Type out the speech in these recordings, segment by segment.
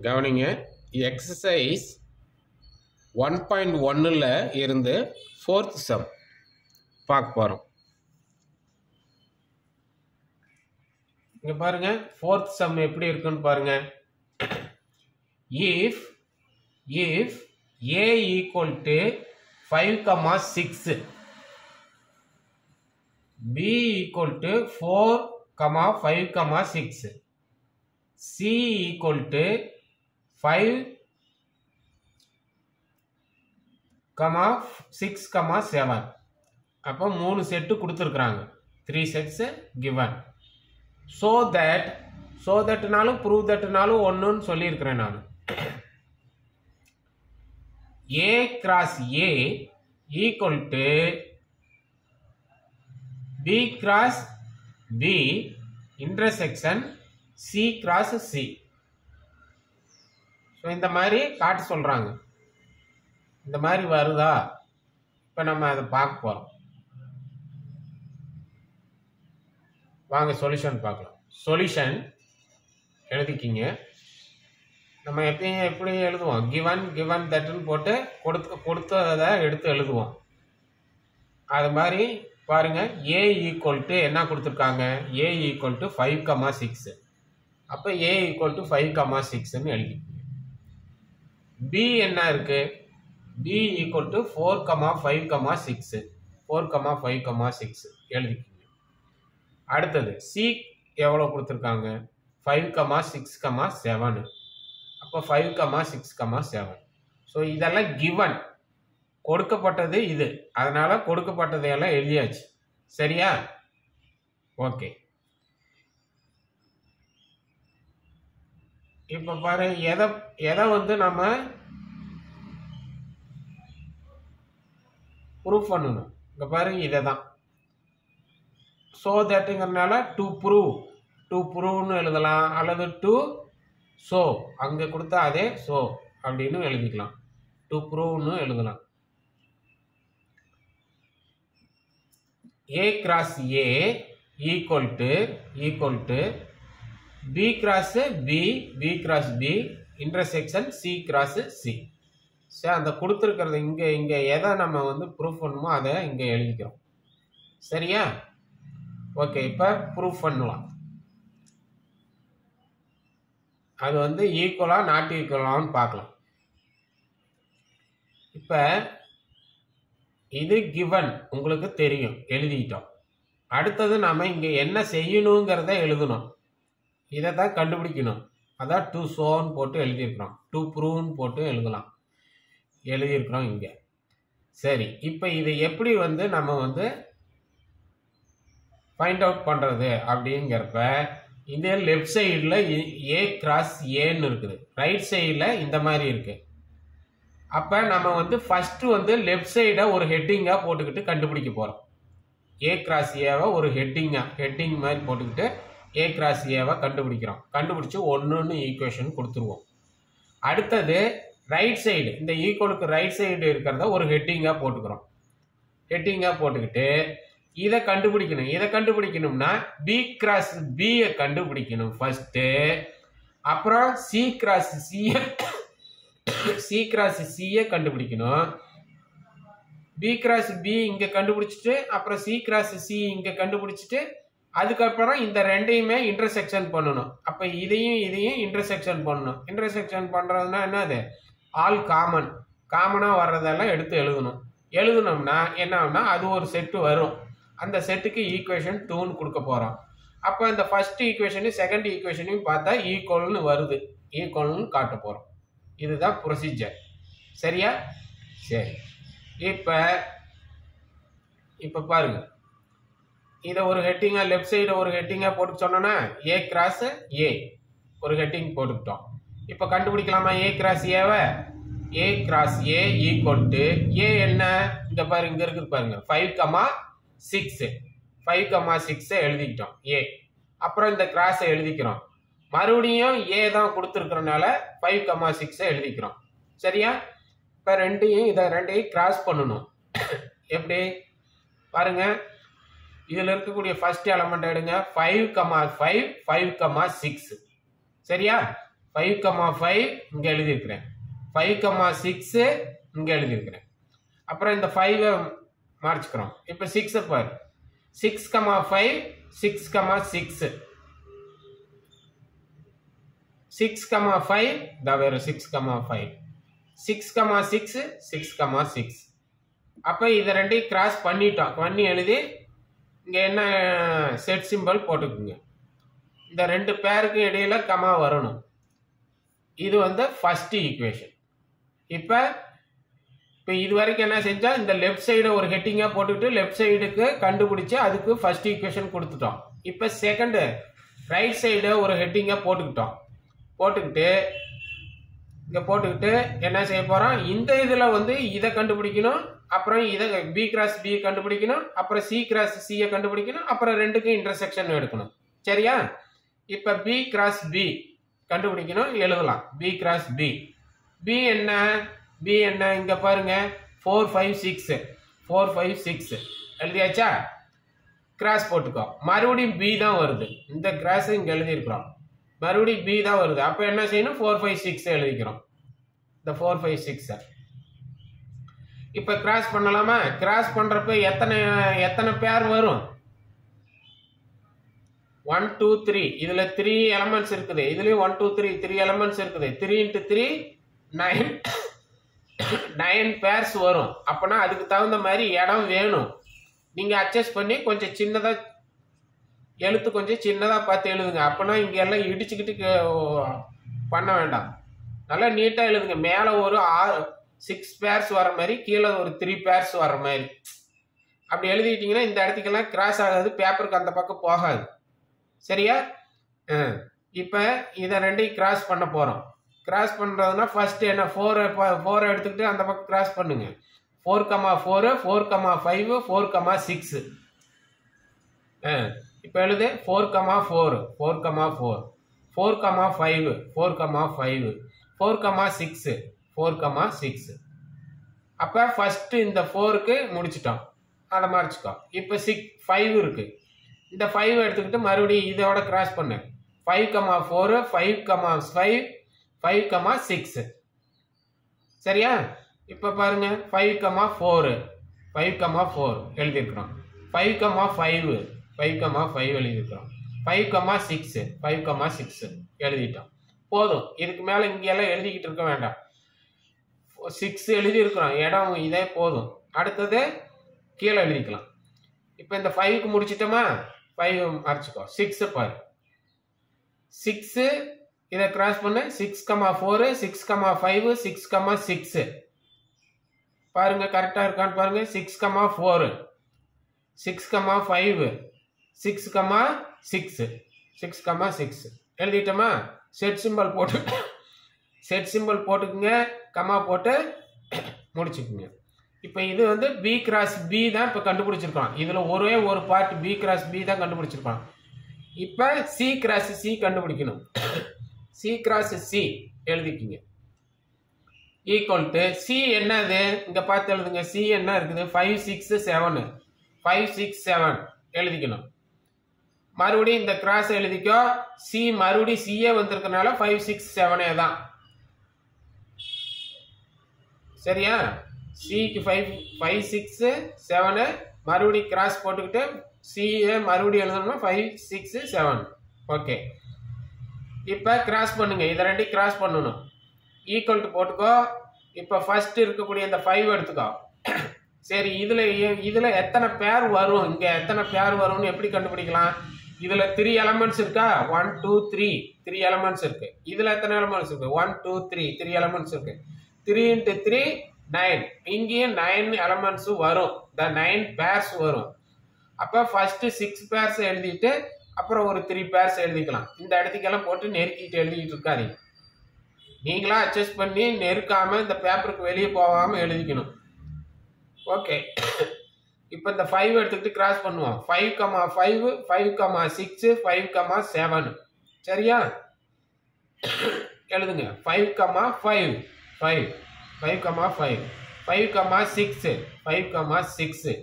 கவனிங்க. எக்ஸசைஸ் 1.1ல் இருந்து 4th some பார்க்க போகிறோம். இங்கே பாருங்க, 4th சம் எப்படி இருக்குன்னு பாருங்க. if a equal to 5,6, b equal to 4,5,6, c equal to 5,6,7, அப்போ 3 செட்டு கொடுத்துருக்குறாங்க. 3 sets given. so thatனாலும் prove thatனாலும் ஒன்றுன்னு சொல்லியிருக்கிறேன் நான். a cross a equal to b cross b intersection c cross c. So இந்த மாதிரி காட்ட சொல்கிறாங்க. இந்த மாதிரி வருதா? இப்போ நம்ம அதை பார்க்க போகிறோம். வாங்க சொல்யூஷன் பார்க்கலாம். சொல்யூஷன் எழுதிக்கிங்க. நம்ம எப்பயும் எப்படி எழுதுவோம்? கிவன் தட்டுன்னு போட்டு கொடுத்ததை எடுத்து எழுதுவோம். அது மாதிரி பாருங்க. ஏ ஈக்குவல் டு என்ன கொடுத்துருக்காங்க? A equal to 5,6. அப்போ ஏ ஈக்குவல் டு 5,6ன்னு எழுதிக்கிங்க. பி என்ன இருக்கு? B equal to 4,5,6. 4,5,6 எழுதிக்கிங்க. அடுத்தது சி எவ்வளோ கொடுத்துருக்காங்க? 5,6,7. அப்போ 5,6,7. ஸோ இதெல்லாம் கிவன், கொடுக்கப்பட்டது இது. அதனால கொடுக்கப்பட்டதையெல்லாம் எழுதியாச்சு. சரியா? ஓகே. இப்போ பாரு, எதை வந்து நம்ம ப்ரூஃப் பண்ணணும். இங்கே பாருங்க, இதை தான். ஸோ தட்டுங்கிறதுனால டு ப்ரூவ்னு எழுதலாம், அல்லது டு ஸோ அங்கே கொடுத்தா அதே ஸோ அப்படின்னு எழுதிக்கலாம். டு ப்ரூவ்னு எழுதலாம். A cross A equal to B cross B cross B intersection C cross C. சரி, அந்த கொடுத்துருக்கிறது இங்கே எதை நம்ம வந்து ப்ரூஃப் பண்ணணுமோ அதை இங்கே எழுதிக்கிறோம். சரியா? ஓகே. இப்போ ப்ரூஃப் பண்ணலாம். அது வந்து ஈக்குவலா நாட் ஈக்குவலான்னு பார்க்கலாம். இப்போ இது கிவன் உங்களுக்கு தெரியும், எழுதிக்கிட்டோம். அடுத்தது நாம இங்கே என்ன செய்யணுங்கிறத எழுதணும். இதை தான் கண்டுபிடிக்கணும். அதான் டு ஷோன்னு போட்டு எழுதியிருக்கிறோம். டு ப்ரூவ்னு போட்டு எழுதியிருக்கிறோம் இங்கே. சரி, இப்போ இதை எப்படி வந்து நம்ம வந்து ஃபைண்ட் அவுட் பண்ணுறது அப்படிங்கிறப்ப, இந்த லெஃப்ட் சைடில் ஏ கிராஸ் ஏன்னு இருக்குது, ரைட் சைடில் இந்த மாதிரி இருக்கு. அப்போ நம்ம வந்து ஃபர்ஸ்ட் வந்து லெஃப்ட் சைடை ஒரு ஹெட்டிங்காக போட்டுக்கிட்டு கண்டுபிடிக்க போகிறோம். ஏ கிராஸ் ஏவை ஒரு ஹெட்டிங் மாதிரி போட்டுக்கிட்டு ஏ கிராஸ் ஏவை கண்டுபிடிக்கிறோம். கண்டுபிடிச்சி 1ன்னு ஈக்குவேஷன் கொடுத்துருவோம். அடுத்தது ரைட் சைடு, இந்த ஈக்குவலுக்கு ரைட் சைடு இருக்கிறத ஒரு ஹெட்டிங்காக போட்டுக்கிறோம். ஹெட்டிங்காக போட்டுக்கிட்டு இதை கண்டுபிடிக்கணும். இதை கண்டுபிடிக்கணும்னா பி கிராஸ் பியை கண்டுபிடிக்கணும் ஃபர்ஸ்ட்டு. அப்புறம் சி கிராஸ் சியை கண்டுபிடிக்கணும். பி கிராஸ் பி இங்கே கண்டுபிடிச்சிட்டு, அப்புறம் சி கிராஸ் சி இங்கே கண்டுபிடிச்சிட்டு, அதுக்கப்புறம் இந்த ரெண்டையுமே இன்டர்செக்ஷன் பண்ணணும். அப்போ இதையும் இன்டர்செக்ஷன் பண்ணணும். இன்டர்செக்ஷன் பண்ணுறதுனா என்னது? ஆல் காமனாக வர்றதெல்லாம் எடுத்து எழுதணும்னா என்ன ஆகும்னா அது ஒரு செட்டு வரும். அந்த செட்டுக்கு ஈக்குவேஷன் 2ன்னு கொடுக்க போகிறோம். அப்போ இந்த ஃபர்ஸ்ட் ஈக்குவேஷனையும் செகண்ட் ஈக்குவேஷனையும் பார்த்தா ஈக்குவல்னு வருது, ஈக்குவல்னு காட்ட போகிறோம். இதுதான் ப்ரொசீஜர். சரியா? சரி. இப்போ பாருங்க, இதை ஒரு ஹெட்டிங்காக லெஃப்ட் சைடு ஒரு ஹெட்டிங்காக போட்டு சொன்னோன்னா ஏ கிராஸ் ஏ ஒரு ஹெட்டிங் போட்டுக்கிட்டோம். இப்போ கண்டுபிடிக்கலாமா ஏ கிராஸ் ஏவை? A cross A equal to A என்ன? இங்கே பாருங்க, இங்கே இருக்குது பாருங்க, 5,6. 5,6 எழுதிக்கிட்டோம் ஏ. அப்புறம் இந்த கிராஸை எழுதிக்கிறோம். மறுபடியும் ஏ தான் கொடுத்துருக்கிறனால 5,6 எழுதிக்கிறோம். சரியா? இப்போ ரெண்டையும் கிராஸ் பண்ணணும். எப்படி பாருங்க, இதில் இருக்கக்கூடிய ஃபர்ஸ்ட் எலமெண்ட் எடுங்க. 5,5 5,6. சரியா? 5,5 இங்கே எழுதியிருக்கிறேன், 5,6 இங்கே எழுதியிருக்கிறேன். அப்புறம் இந்த 5 மறைச்சிக்கிறோம். இப்போ 6 பாரு, 6,5 6,6 6,5 தான் வேறு 6,5 6,6 6,6. அப்போ இதை ரெண்டையும் கிராஸ் பண்ணிட்டோம். பண்ணி எழுதி இங்கே என்ன செட் சிம்பிள் போட்டுக்குங்க. இந்த ரெண்டு பேருக்கு இடையில கமா வரணும். இது வந்து ஃபர்ஸ்ட் ஈக்குவேஷன். இப்போ இது வரைக்கும் என்ன செஞ்சா, இந்த லெஃப்ட் சைடு ஒரு ஹெட்டிங்காக போட்டுக்கிட்டு லெஃப்ட் சைடுக்கு கண்டுபிடிச்சு அதுக்கு ஃபர்ஸ்ட் ஈக்குவேஷன் கொடுத்துட்டோம். இப்போ செகண்ட் ரைட் சைடு ஒரு ஹெட்டிங்காக போட்டுக்கிட்டோம். போட்டுக்கிட்டு இங்கே போட்டுக்கிட்டு என்ன செய்ய போகிறோம், இந்த இதில் வந்து இதை கண்டுபிடிக்கணும், அப்புறம் இதை பி கிராஸ் பி கண்டுபிடிக்கணும், அப்புறம் சி கிராஸ் சியை கண்டுபிடிக்கணும், அப்புறம் ரெண்டுக்கும் இன்டர்செக்ஷன் எடுக்கணும். சரியா? இப்போ பி கிராஸ் பி கண்டுபிடிக்கணும், எழுதலாம். B cross B. பி என்ன, பி என்ன இங்கே பாருங்க, 4 5 6 4 5 6 எழுதியாச்சா? கிராஸ் போட்டுக்கோ. மறுபடியும் பி தான் வருது, இந்த கிராஸ் இங்கே எழுதியிருக்கிறோம், மறுபடியும் பி தான் வருது. அப்போ என்ன செய்யணும், 4 5 6 எழுதிக்கிறோம். இந்த 4 5 6 இப்போ கிராஸ் பண்ணலாமா? கிராஸ் பண்ணுறப்ப எத்தனை பேர் வரும்? 1 2 3. இதில் 3 எலமெண்ட்ஸ் இருக்குது, இதுலேயும் 1 2 3 3 எலமெண்ட்ஸ் இருக்குது. 3 × 3 9 பேர்ஸ் வரும். அப்போனா அதுக்கு தகுந்த மாதிரி இடம் வேணும். நீங்கள் அட்ஜஸ்ட் பண்ணி கொஞ்சம் சின்னதாக எழுத்து கொஞ்சம் சின்னதாக பார்த்து எழுதுங்க. அப்போனா இங்கே எல்லாம் இடிச்சுக்கிட்டு பண்ண வேண்டாம், நல்லா நீட்டாக எழுதுங்க. மேலே ஒரு 6 பேர்ஸ் வர மாதிரி, கீழே ஒரு 3 பேர்ஸ் வர மாதிரி அப்படி எழுதிட்டீங்கன்னா இந்த இடத்துக்கெல்லாம் கிராஸ் ஆகாது, பேப்பருக்கு அந்த பக்கம் போகாது. சரியா? இப்போ இதை ரெண்டையும் கிராஸ் பண்ண போகிறோம். கிராஸ் பண்ணுறதுனா ஃபர்ஸ்ட் என்ன, 4 எடுத்துக்கிட்டு அந்த பக்கம் கிராஸ் பண்ணுங்க. 4,4 4,5 4,6. இப்போ எழுது 4,4 4,4 4,5 4,5 4,6 4,6. அப்போ ஃபர்ஸ்ட் இந்த 4க்கு முடிச்சிட்டோம், அதை மறைச்சிக்கோ. இப்போ 5 இருக்கு, இந்த 5 எடுத்துக்கிட்டு மறுபடியும் இதோட கிராஸ் பண்ணு. 5,4 5,5 5,6. சரியா? இப்போ பாருங்க, 5,4 5,4 எழுதியிருக்கிறோம், 5,5 5,5 எழுதியிருக்கிறோம், 5,6 5,6 எழுதிட்டோம். போதும், இதுக்கு மேலே இங்கெல்லாம் எழுதிக்கிட்டு இருக்க வேண்டாம். 6 எழுதியிருக்கிறோம், இடம் இதே போதும். அடுத்தது கீழே எழுதிக்கலாம். இப்போ இந்த 5க்கு முடிச்சிட்டோமா? 5 மறைச்சிக்கோ. 6 பாரு, 6 இதை கிராஸ் பண்ண 6,4 6,5 6,6 பாருங்க, கரெக்டாக இருக்கான்னு பாருங்க. 6,4 6,5 6,6 6,6 எழுதிட்டோமா? செட் சிம்பிள் போட்டுக்குங்க, கமா போட்டு முடிச்சுக்குங்க. இப்போ இது வந்து பி கிராஸ் பி தான் இப்போ கண்டுபிடிச்சிருக்கோம். இதில் ஒரே ஒரு பார்ட் பி கிராஸ் பி தான் கண்டுபிடிச்சிருக்கோம். இப்போ சி கிராஸ் சி கண்டுபிடிக்கணும். சி கிராஸ் சி எழுதிக்கிங்க. ஈக்குவல் டு சி என்னது, இங்கே பார்த்து எழுதுங்க. சி என்ன இருக்குது, 5 6 7 5 6 7 எழுதிக்கணும். மறுபடியும் இந்த கிராஸ் எழுதிக்கோ. சி மறுபடியும் சிஏ வந்திருக்கனால 5 6 7 தான். சரியா? சிக்கு 5 6 7 மறுபடியும் கிராஸ் போட்டுக்கிட்டு சிஏ மறுபடியும் எழுதணும்னா 5 6 7. ஓகே, இப்போ கிராஸ் பண்ணுங்க, இதை ரெண்டையும் கிராஸ் பண்ணணும். ஈக்குவல் டு போட்டுக்கோ. இப்போ ஃபர்ஸ்ட் இருக்கக்கூடிய இந்த 5 எடுத்துக்கோ. சரி, இதில் எத்தனை பேர் வரும், இங்கே எத்தனை பேர் வரும்னு எப்படி கண்டுபிடிக்கலாம்? இதில் 3 எலமெண்ட்ஸ் இருக்கா? 1 2 3 எலமெண்ட்ஸ் இருக்கு. இதில் எத்தனை எலமெண்ட்ஸ் இருக்கு? 1 2 3 எலமெண்ட்ஸ் இருக்கு. 3 × 3 9. இங்கேயும் 9 எலமெண்ட்ஸ் வரும், 9 பேர்ஸ் வரும். அப்போ ஃபர்ஸ்ட் 6 பேர்ஸ் எழுதிட்டு அப்புறம் ஒரு 3 பேர்ஸ் எழுதிக்கலாம். இந்த இடத்துக்கெல்லாம் போட்டு நெருக்கிட்டு எழுதிட்டு இருக்காதீங்க. நீங்களா அட்ஜஸ்ட் பண்ணி நெருக்காம இந்த பேப்பருக்கு வெளியே போகாம எழுதிக்கணும். ஓகே, இப்போ இந்த 5 எடுத்துக்கிட்டு கிராஸ் பண்ணுவோம். 5,5 5,6 5,7. சரியா? எழுதுங்க. 5,5 5 5,5 5,6 5,6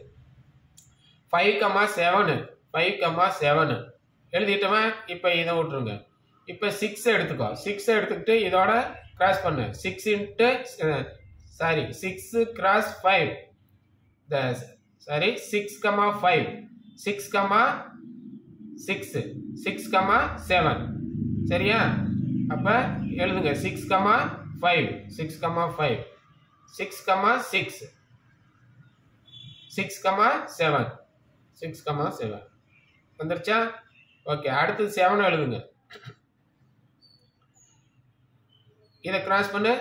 5,7 5,7 எழுதிட்டோமா? இப்போ இதை விட்டுருங்க. இப்போ 6 எடுத்துக்கோ. 6 எடுத்துக்கிட்டு இதோட கிராஸ் பண்ணு. 6 கிராஸ் 5. சாரி 6, 5. 6, 6. 6, 7. சரியா? அப்ப எழுதுங்க 6, 5. 6, 5. 6, 6. 6, 7. 6, 7. வந்துருச்சா? ஓகே. அடுத்தது 7 எழுதுங்க. இதை கிராஸ் பண்ணு.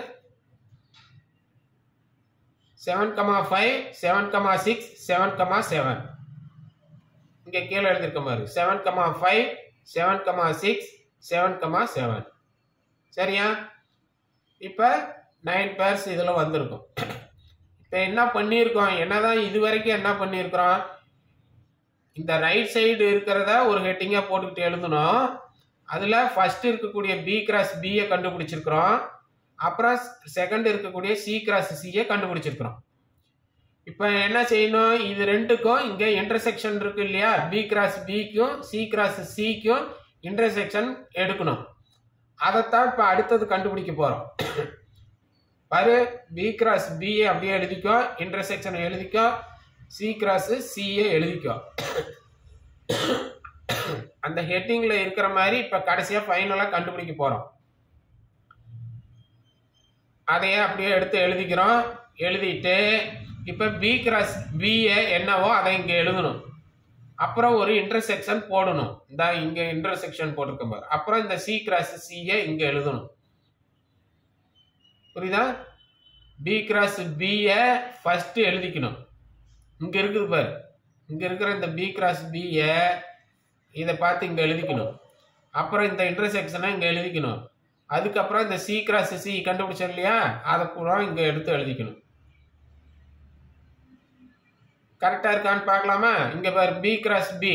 7, 5. 7, 6. 7, 7. இங்க கீழே எழுதிருக்க மாதிரி 7, 5. 7, 6. 7, 7. சரியா? இப்ப 9 பேர்ஸ் இதுல வந்திருக்கும். இப்ப என்ன பண்ணியிருக்கோம்? என்னதான் இது வரைக்கும் என்ன பண்ணியிருக்கிறோம்? இந்த ரைட் சைடு இருக்கிறத ஒரு ஹெட்டிங்கா போட்டுக்கிட்டு எழுதணும். அதுல ஃபர்ஸ்ட் இருக்கக்கூடிய பி கிராஸ் பி கண்டுபிடிச்சிருக்கிறோம். அப்புறம் செகண்ட் இருக்கக்கூடிய சி கிராஸ் சி கண்டுபிடிச்சிருக்கிறோம். இப்ப என்ன செய்யணும்? இது ரெண்டுக்கும் இங்க இன்டர்செக்ஷன் இருக்கு இல்லையா? பி கிராஸ் பிக்கும் சி கிராஸ் சிக்கும் இன்டர்செக்ஷன் எடுக்கணும். அதைத்தான் இப்ப அடுத்தது கண்டுபிடிக்க போறோம். பாரு, பி கிராஸ் பி அப்படியே எழுதிக்கோ, இன்டர்செக்ஷன் எழுதிக்கோ, சி கிராஸ் சி எழுதிக்கோ. அந்த ஹெட்டிங்ல இருக்கிற மாதிரி இப்ப கடைசியா ஃபைனலா கண்டுபிடிக்க போறோம். அதையே அப்படியே எடுத்து எழுதிக்கிறோம். எழுதிட்டு இப்ப பி கிராஸ் பி என்னவோ அதை இங்க எழுதணும். அப்புறம் ஒரு இன்டர்செக்ஷன் போடணும். இந்த இங்க இன்டர்செக்ஷன் போட்டிருக்க பாரு. அப்புறம் இந்த சி கிராஸ் சி இங்க எழுதணும். புரியுதா? பி கிராஸ் பி ஃபர்ஸ்ட் எழுதிக்கணும். இங்க இருக்குது பாரு, இங்க இருக்கிற இந்த பி கிராஸ் பி இதை பார்த்து இங்க எழுதிக்கணும். அப்புறம் இந்த இன்டர்செக்ஷனை இங்க எழுதிக்கணும். அதுக்கப்புறம் இந்த சி கிராஸ் சி கண்டுபிடிச்சோம் இல்லையா? அதை பூரா இங்க எடுத்து எழுதிக்கணும். கரெக்டா இருக்கான்னு பார்க்கலாமா? இங்க பாரு, B cross B.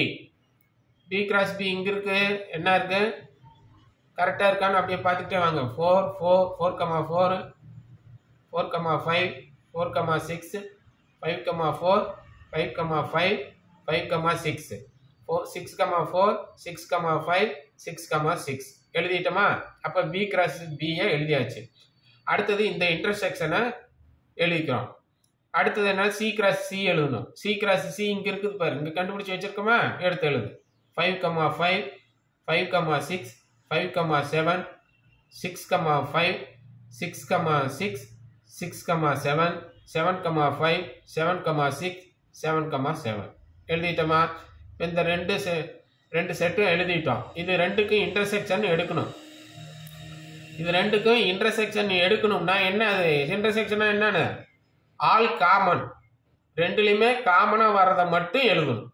B cross B இங்க இருக்கு. என்ன இருக்கு? கரெக்டா இருக்கான்னு அப்படியே பார்த்துக்கிட்டே வாங்க. 4, 4, 4, 4, 5, 4, 6, 5, 4, 5, 5, 5, 6, 6, 4, 6, 5, 6, 6 எழுதிட்டோமா? அப்ப பி கிராஸ் பி எழுதியாச்சு. அடுத்தது இந்த இன்டர்செக்ஷனை எழுதிக்கிறோம். அடுத்தது என்ன? சி கிராஸ் சி எழுதணும். சி கிராஸ் சி இங்க இருக்குது பாரு, இங்க கண்டுபிடிச்சு வச்சிருக்கோமா? எடுத்து எழுது. 5, 5, 5, 6, 5, 7, 6, 5, 6, 6, 6, 7, 7, 5, 7, 6, 7, 7 எழுதிட்டோமா? இந்த ரெண்டு செட்டும் எழுதிட்டோம். இது ரெண்டுக்கும் இன்டர்செக்ஷன் எடுக்கணும். இது ரெண்டுக்கும் இன்டர்செக்ஷன் எடுக்கணும்னா என்ன? அது இன்டர்செக்ஷன் என்னன்னு? All common. ரெண்டுலையுமே காமனா வர்றதை மட்டும் எழுதணும்.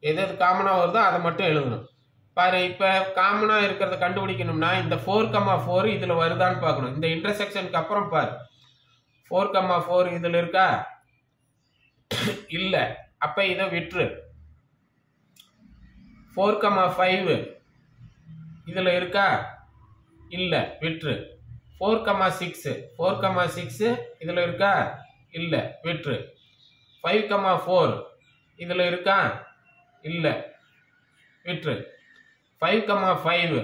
எது காமனா வருதோ அதை மட்டும் எழுதணும். பாரு, இப்ப காமனா இருக்கிறத கண்டுபிடிக்கணும்னா இந்த 4, 4 இதுல வருதான்னு பார்க்கணும். இந்த இன்டர்செக்ஷனுக்கு அப்புறம் பாரு, 4, 4 இதுல இருக்கா? இல்ல. அப்ப இதை விட்டுரு. 4, 5 இதுல இருக்கா? இல்ல, விட்டுரு. 4, 6 இதுல இருக்கா? இல்ல, விட்டுரு. 5, 4 இதுல இருக்கா? இல்ல, விட்டுரு. 5, 5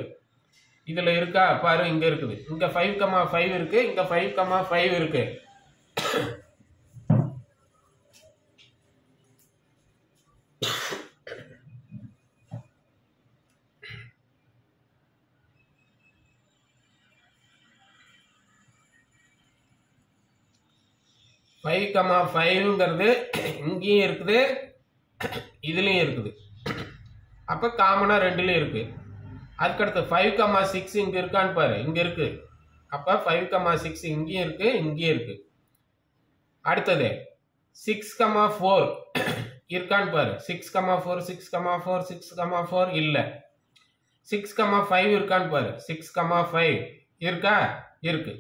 இதுல இருக்கா? பாரு, இங்க இருக்குது. இங்க 5, 5 இருக்கு, இங்க 5, 5 இருக்கு. ஃபைவ் கமா ஃபைவ்ங்கிறது இங்கேயும் இருக்குது, இதுலேயும் இருக்குது. அப்போ காமனாக ரெண்டுலேயும் இருக்குது. அதுக்கடுத்து 5, 6 இங்கே இருக்கான்னு பாரு, இங்கே இருக்குது. அப்போ 5, 6 இங்கேயும் இருக்குது, இங்கேயும் இருக்குது. அடுத்தது 6, 4 இருக்கான்னு பாரு. 6, 4 6, 4 6, 4 இல்லை. 6, 5 இருக்கான்னு பாரு. 6, 5 இருக்கா? இருக்கு.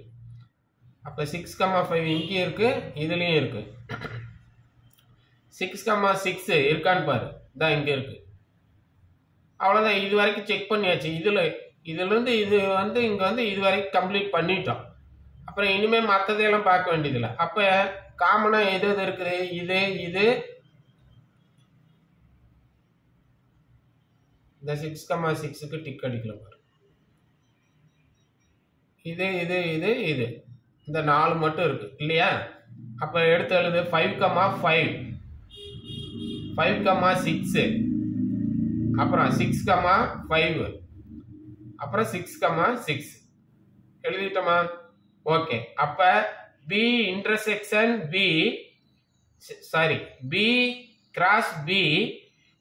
அப்போ 6, 5 இங்கேயும் இருக்கு, இதுலேயும் இருக்கு. 6, 6 இருக்கான்னு பாரு, தான் இங்கே இருக்கு. அவ்வளோதான். இது வரைக்கும் செக் பண்ணியாச்சு. இதுலேருந்து இது வந்து இங்கே வந்து இது வரைக்கும் கம்ப்ளீட் பண்ணிட்டோம். அப்புறம் இனிமேல் மற்றதையெல்லாம் பார்க்க வேண்டியதில்லை. அப்போ காமனாக எது எது இருக்குது? இது இந்த 6, 6க்கு டிக் அடிக்கலாம் பாரு. இது இது இது இது இந்த 4 மட்டும் இருக்கு இல்லையா? அப்போ எடுத்து எழுது 5,5 5,6 அப்புறம் 6,5 அப்புறம் 6,6 எழுதிட்டோமா? ஓகே. அப்போ B intersection B sorry B cross B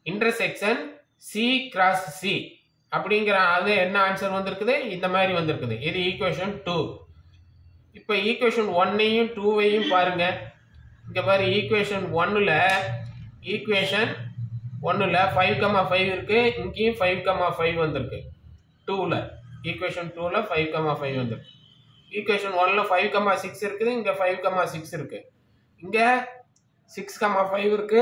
intersection C cross C அப்படிங்கிற அது என்ன ஆன்சர் வந்திருக்குது? இந்த மாதிரி வந்திருக்குது. இது ஈக்குவேஷன் 2. இப்போ ஈக்குவேஷன் 1ஐயும் 2ஐயும் பாருங்க. இங்கே பாரு ஈக்குவேஷன் 1ல் 5,5 இருக்கு, இங்கேயும் 5,5 வந்திருக்கு. 2ல் ஈக்குவேஷன் 2ல் 5,5 வந்திருக்கு. ஈக்குவேஷன் 1ல் 5,6 இருக்குது, இங்கே 5,6 இருக்கு. இங்கே 6,5 இருக்கு,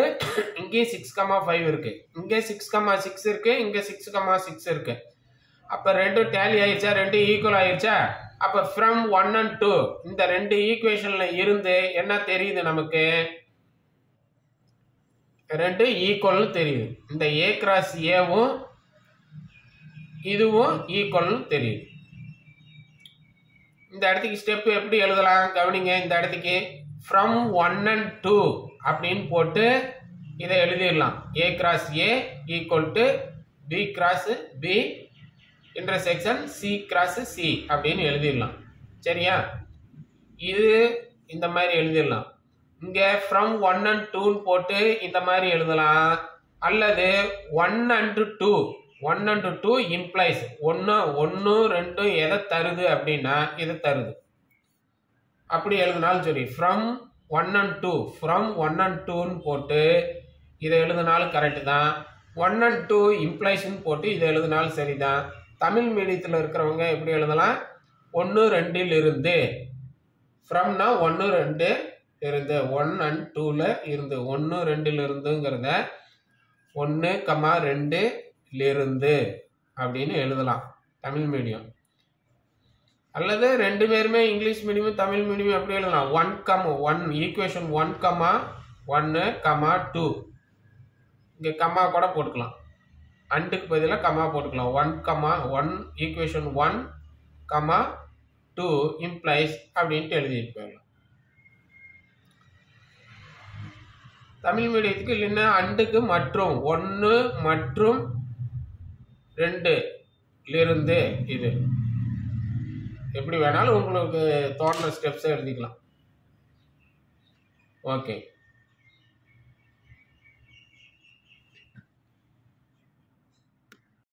இங்கே 6,5 இருக்கு, இங்கே 6,6 இருக்கு, இங்கே 6,6 இருக்கு. அப்ப ரெண்டு டேலி ஆயிடுச்சா? ரெண்டு ஈக்குவல் ஆயிடுச்சா? அப்ப ஃப்ரம் 1 and 2 இந்த ரெண்டு ஈக்குவேஷன்ல இருந்து என்ன தெரியுது நமக்கு? ரெண்டு ஈக்குவல் தெரியுது. இந்த A கிராஸ் ஏவும் இதுவும் ஈக்குவல் தெரியுது. இந்த இடத்துக்கு ஸ்டெப் எப்படி எழுதலாம் கவனிங்க. இந்த இடத்துக்கு ஃப்ரம் 1 and 2 அப்படின்னு போட்டு இதை எழுதிடலாம். A cross A equal to B cross B intersection C cross C அப்படின்னு எழுதிடலாம். சரியா? இது இந்த மாதிரி எழுதிடலாம். இங்கே ஃப்ரம் 1 and 2 போட்டு இந்த மாதிரி எழுதலாம். அல்லது 1 and 2 1 and 2 இம்ப்ளைஸ் 1 2 எதை தருது அப்படின்னா இதை தருது. அப்படி எழுதினாலும் சரி. ஃப்ரம் 1 and 2 ஃப்ரம் 1 and 2 போட்டு இதை எழுதினாலும் கரெக்டு தான். 1 and 2 இம்ப்ளைஸ்ன்னு போட்டு இதை எழுதினாலும் சரிதான். தமிழ் மீடியத்தில் இருக்கிறவங்க எப்படி எழுதலாம்? 1 2 இருந்து ஃப்ரம்னா 1 2 இருந்து 1 and 2ல இருந்து 1 2 இருந்துங்கிறத 1, 2 இருந்து அப்படின்னு எழுதலாம் தமிழ் மீடியம். அல்லது ரெண்டு பேருமே இங்கிலீஷ் மீடியம் தமிழ் மீடியம் எப்படி எழுதலாம்? 1, ஈக்குவேஷன் 1, 1, 2 இங்கே கம்மா கூட போட்டுக்கலாம். அண்டுக்கு பதிலாக கம்மா போட்டுக்கலாம். 1, ஈக்குவேஷன் 1, 2 இம்ப்ளைஸ் அப்படின்ட்டு எழுதிட்டு போயிடலாம். தமிழ் மீடியத்துக்கு இல்லைன்னா அண்டுக்கு மற்றும் 1 மற்றும் 2 இருந்து இது எப்படி வேணாலும் உங்களுக்கு தோன்ற ஸ்டெப்ஸை எழுதிக்கலாம். ஓகே.